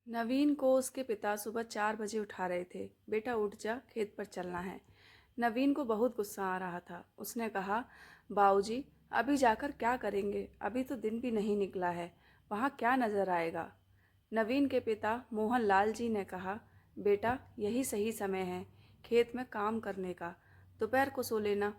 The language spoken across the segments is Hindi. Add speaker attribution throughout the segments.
Speaker 1: नवीन को उसके पिता सुबह 4 बजे उठा रहे थे। बेटा उठ जा, खेत पर चलना है। नवीन को बहुत गुस्सा आ रहा था। उसने कहा, बाबूजी, अभी जाकर क्या करेंगे? अभी तो दिन भी नहीं निकला है, वहाँ क्या नजर आएगा? नवीन के पिता मोहन लाल जी ने कहा, बेटा यही सही समय है खेत में काम करने का, दोपहर को सो लेना।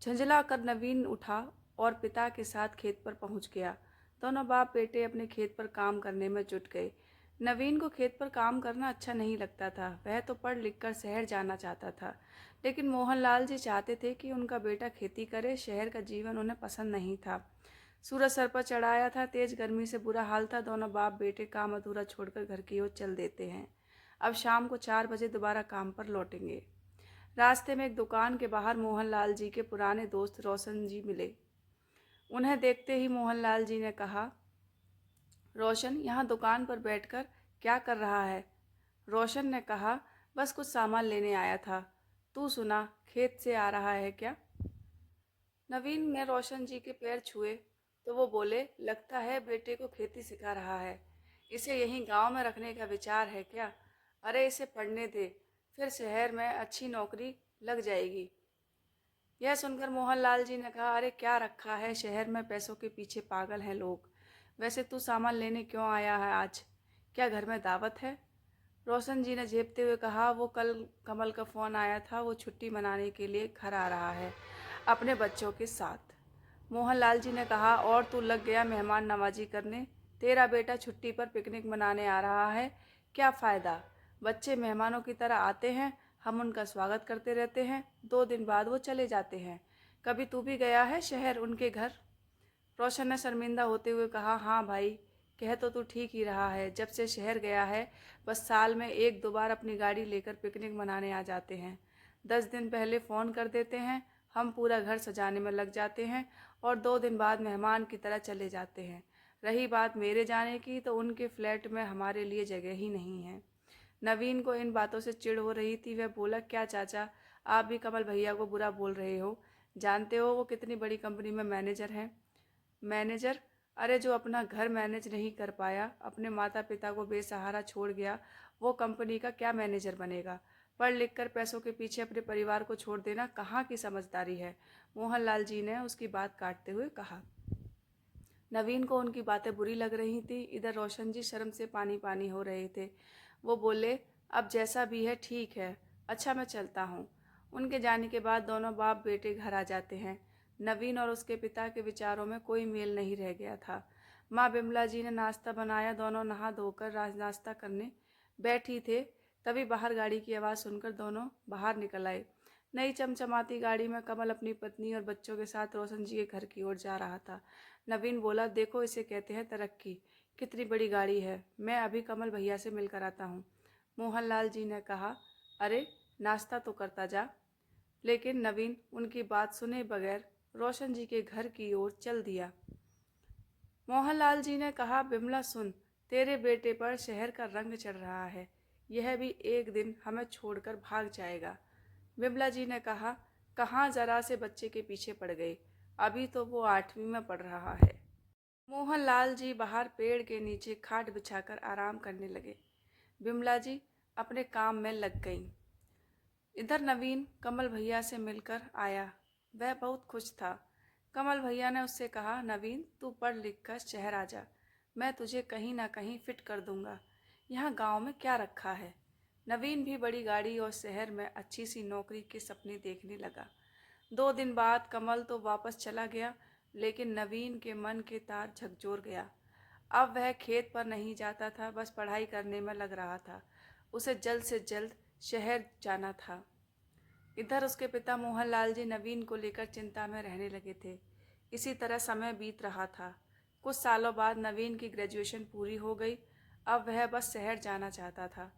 Speaker 1: झंझला कर नवीन उठा और पिता के साथ खेत पर पहुंच गया। दोनों बाप बेटे अपने खेत पर काम करने में जुट गए। नवीन को खेत पर काम करना अच्छा नहीं लगता था। वह तो पढ़ लिख कर शहर जाना चाहता था, लेकिन मोहनलाल जी चाहते थे कि उनका बेटा खेती करे। शहर का जीवन उन्हें पसंद नहीं था। सूरज सर पर चढ़ाया था, तेज गर्मी से बुरा हाल था। दोनों बाप बेटे काम अधूरा छोड़कर घर की ओर चल देते हैं। अब शाम को 4 बजे दोबारा काम पर लौटेंगे। रास्ते में एक दुकान के बाहर मोहनलाल जी के पुराने दोस्त रोशन जी मिले। उन्हें देखते ही मोहनलाल जी ने कहा, रोशन, यहाँ दुकान पर बैठकर क्या कर रहा है? रोशन ने कहा, बस कुछ सामान लेने आया था। तू सुना, खेत से आ रहा है क्या? नवीन ने रोशन जी के पैर छुए तो वो बोले, लगता है बेटे को खेती सिखा रहा है। इसे यहीं गांव में रखने का विचार है क्या? अरे इसे पढ़ने दे, फिर शहर में अच्छी नौकरी लग जाएगी। यह सुनकर मोहनलाल जी ने कहा, अरे क्या रखा है शहर में, पैसों के पीछे पागल हैं लोग। वैसे तू सामान लेने क्यों आया है आज? क्या घर में दावत है? रोशन जी ने झेपते हुए कहा, वो कल कमल का फ़ोन आया था, वो छुट्टी मनाने के लिए घर आ रहा है अपने बच्चों के साथ। मोहनलाल जी ने कहा, और तू लग गया मेहमान नवाजी करने। तेरा बेटा छुट्टी पर पिकनिक मनाने आ रहा है, क्या फ़ायदा? बच्चे मेहमानों की तरह आते हैं, हम उनका स्वागत करते रहते हैं, 2 दिन बाद वो चले जाते हैं। कभी तू भी गया है शहर उनके घर? रोशन ने शर्मिंदा होते हुए कहा, हाँ भाई, कह तो तू ठीक ही रहा है। जब से शहर गया है बस साल में 1-2 बार अपनी गाड़ी लेकर पिकनिक मनाने आ जाते हैं। 10 दिन पहले फ़ोन कर देते हैं, हम पूरा घर सजाने में लग जाते हैं और 2 दिन बाद मेहमान की तरह चले जाते हैं। रही बात मेरे जाने की, तो उनके फ्लैट में हमारे लिए जगह ही नहीं है। नवीन को इन बातों से चिढ़ हो रही थी। वह बोला, क्या चाचा, आप भी कमल भैया को बुरा बोल रहे हो? जानते हो वो कितनी बड़ी कंपनी में मैनेजर हैं? मैनेजर? अरे जो अपना घर मैनेज नहीं कर पाया, अपने माता पिता को बेसहारा छोड़ गया, वो कंपनी का क्या मैनेजर बनेगा? पढ़ लिख कर पैसों के पीछे अपने परिवार को छोड़ देना कहाँ की समझदारी है? मोहनलाल जी ने उसकी बात काटते हुए कहा। नवीन को उनकी बातें बुरी लग रही थी। इधर रोशन जी शर्म से पानी पानी हो रहे थे। वो बोले, अब जैसा भी है ठीक है, अच्छा मैं चलता हूँ। उनके जाने के बाद दोनों बाप बेटे घर आ जाते हैं। नवीन और उसके पिता के विचारों में कोई मेल नहीं रह गया था। माँ बिमला जी ने नाश्ता बनाया। दोनों नहा धोकर नाश्ता करने बैठी थे, तभी बाहर गाड़ी की आवाज़ सुनकर दोनों बाहर निकल आए। नई चमचमाती गाड़ी में कमल अपनी पत्नी और बच्चों के साथ रोशन जी के घर की ओर जा रहा था। नवीन बोला, देखो इसे कहते हैं तरक्की, कितनी बड़ी गाड़ी है। मैं अभी कमल भैया से मिलकर आता हूँ। मोहनलाल जी ने कहा, अरे नाश्ता तो करता जा। लेकिन नवीन उनकी बात सुने बगैर रोशन जी के घर की ओर चल दिया। मोहनलाल जी ने कहा, बिमला सुन, तेरे बेटे पर शहर का रंग चढ़ रहा है। यह भी एक दिन हमें छोड़कर भाग जाएगा। बिमला जी ने कहा, कहाँ जरा से बच्चे के पीछे पड़ गए, अभी तो वो 8वीं में पढ़ रहा है। मोहनलाल जी बाहर पेड़ के नीचे खाट बिछाकर आराम करने लगे। बिमला जी अपने काम में लग गईं। इधर नवीन कमल भैया से मिलकर आया। वह बहुत खुश था। कमल भैया ने उससे कहा, नवीन तू पढ़ लिख कर शहर आ जा, मैं तुझे कहीं ना कहीं फिट कर दूंगा। यहाँ गांव में क्या रखा है? नवीन भी बड़ी गाड़ी और शहर में अच्छी सी नौकरी के सपने देखने लगा। 2 दिन बाद कमल तो वापस चला गया, लेकिन नवीन के मन के तार झकझोर गया। अब वह खेत पर नहीं जाता था, बस पढ़ाई करने में लग रहा था। उसे जल्द से जल्द शहर जाना था। इधर उसके पिता मोहनलाल जी नवीन को लेकर चिंता में रहने लगे थे। इसी तरह समय बीत रहा था। कुछ सालों बाद नवीन की ग्रेजुएशन पूरी हो गई। अब वह बस शहर जाना चाहता था।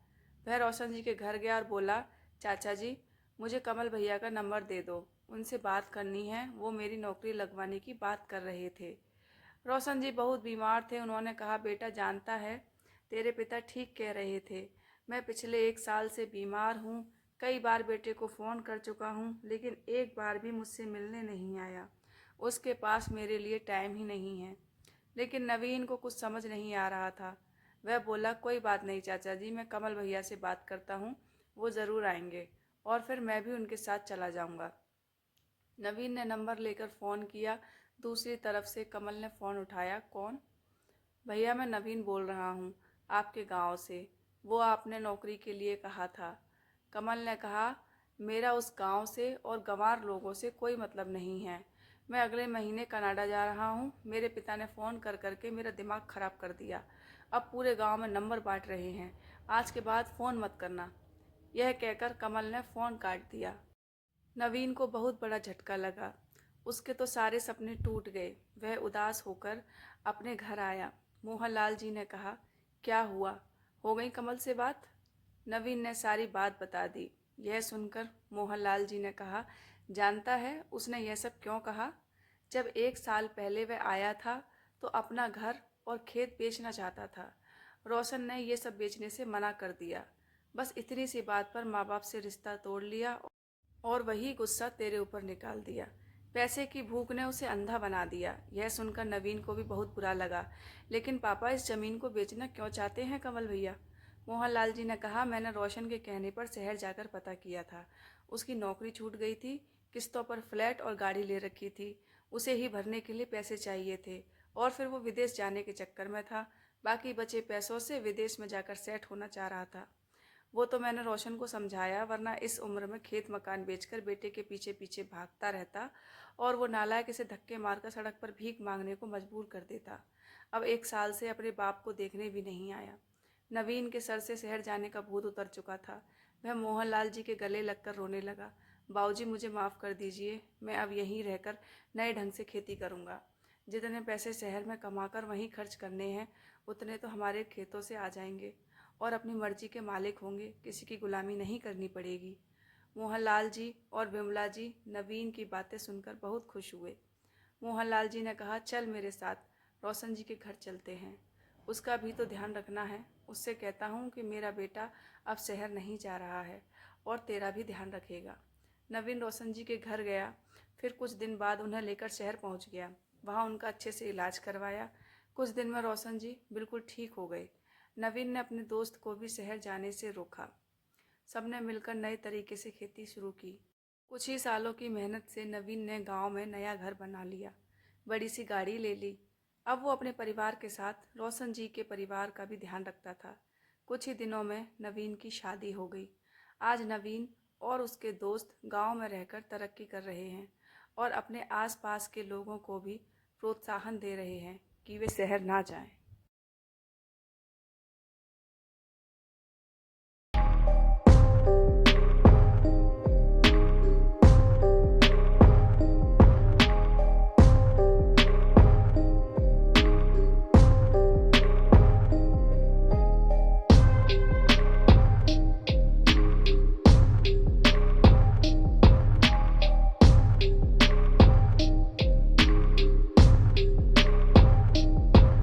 Speaker 1: वह रोशन जी के घर गया और बोला, चाचा जी, मुझे कमल भैया का नंबर दे दो, उनसे बात करनी है, वो मेरी नौकरी लगवाने की बात कर रहे थे। रोशन जी बहुत बीमार थे। उन्होंने कहा, बेटा जानता है, तेरे पिता ठीक कह रहे थे, मैं पिछले 1 साल से बीमार हूँ। कई बार बेटे को फ़ोन कर चुका हूँ, लेकिन एक बार भी मुझसे मिलने नहीं आया। उसके पास मेरे लिए टाइम ही नहीं है। लेकिन नवीन को कुछ समझ नहीं आ रहा था। वह बोला, कोई बात नहीं चाचा जी, मैं कमल भैया से बात करता हूँ, वो ज़रूर आएंगे और फिर मैं भी उनके साथ चला जाऊँगा। नवीन ने नंबर लेकर फ़ोन किया। दूसरी तरफ से कमल ने फ़ोन उठाया। कौन? भैया, मैं नवीन बोल रहा हूँ, आपके गांव से। वो आपने नौकरी के लिए कहा था। कमल ने कहा, मेरा उस गांव से और गंवार लोगों से कोई मतलब नहीं है। मैं अगले महीने कनाडा जा रहा हूँ। मेरे पिता ने फ़ोन कर करके मेरा दिमाग ख़राब कर दिया। अब पूरे गांव में नंबर बांट रहे हैं। आज के बाद फ़ोन मत करना। यह कहकर कमल ने फ़ोन काट दिया। नवीन को बहुत बड़ा झटका लगा। उसके तो सारे सपने टूट गए। वह उदास होकर अपने घर आया। मोहनलाल जी ने कहा, क्या हुआ? हो गई कमल से बात? नवीन ने सारी बात बता दी। यह सुनकर मोहनलाल जी ने कहा, जानता है उसने यह सब क्यों कहा? जब 1 साल पहले वह आया था तो अपना घर और खेत बेचना चाहता था। रोशन ने यह सब बेचने से मना कर दिया। बस इतनी सी बात पर माँ बाप से रिश्ता तोड़ लिया और वही गुस्सा तेरे ऊपर निकाल दिया। पैसे की भूख ने उसे अंधा बना दिया। यह सुनकर नवीन को भी बहुत बुरा लगा। लेकिन पापा, इस जमीन को बेचना क्यों चाहते हैं कमल भैया? मोहनलाल जी ने कहा, मैंने रोशन के कहने पर शहर जाकर पता किया था। उसकी नौकरी छूट गई थी। किस्तों पर फ्लैट और गाड़ी ले रखी थी। उसे ही भरने के लिए पैसे चाहिए थे और फिर वो विदेश जाने के चक्कर में था। बाकी बचे पैसों से विदेश में जाकर सेट होना चाह रहा था। वो तो मैंने रोशन को समझाया, वरना इस उम्र में खेत मकान बेचकर बेटे के पीछे पीछे भागता रहता और वो नालायक इसे धक्के मारकर सड़क पर भीख मांगने को मजबूर कर देता। अब 1 साल से अपने बाप को देखने भी नहीं आया। नवीन के सर से शहर जाने का भूत उतर चुका था। वह मोहनलाल जी के गले लगकर रोने लगा। बाबूजी, मुझे माफ़ कर दीजिए। मैं अब यहीं रहकर नए ढंग से खेती करूँगा। जितने पैसे शहर में कमाकर वहीं खर्च करने हैं, उतने तो हमारे खेतों से आ जाएंगे और अपनी मर्जी के मालिक होंगे। किसी की गुलामी नहीं करनी पड़ेगी। मोहनलाल जी और विमला जी नवीन की बातें सुनकर बहुत खुश हुए। मोहनलाल जी ने कहा, चल मेरे साथ, रोशन जी के घर चलते हैं। उसका भी तो ध्यान रखना है। उससे कहता हूँ कि मेरा बेटा अब शहर नहीं जा रहा है और तेरा भी ध्यान रखेगा। नवीन रोशन जी के घर गया। फिर कुछ दिन बाद उन्हें लेकर शहर पहुँच गया। वहाँ उनका अच्छे से इलाज करवाया। कुछ दिन में रोशन जी बिल्कुल ठीक हो गए। नवीन ने अपने दोस्त को भी शहर जाने से रोका। सबने मिलकर नए तरीके से खेती शुरू की। कुछ ही सालों की मेहनत से नवीन ने गांव में नया घर बना लिया, बड़ी सी गाड़ी ले ली। अब वो अपने परिवार के साथ रोशन जी के परिवार का भी ध्यान रखता था। कुछ ही दिनों में नवीन की शादी हो गई। आज नवीन और उसके दोस्त गांव में रहकर तरक्की कर रहे हैं और अपने आसपास के लोगों को भी प्रोत्साहन दे रहे हैं कि वे शहर ना जाएं।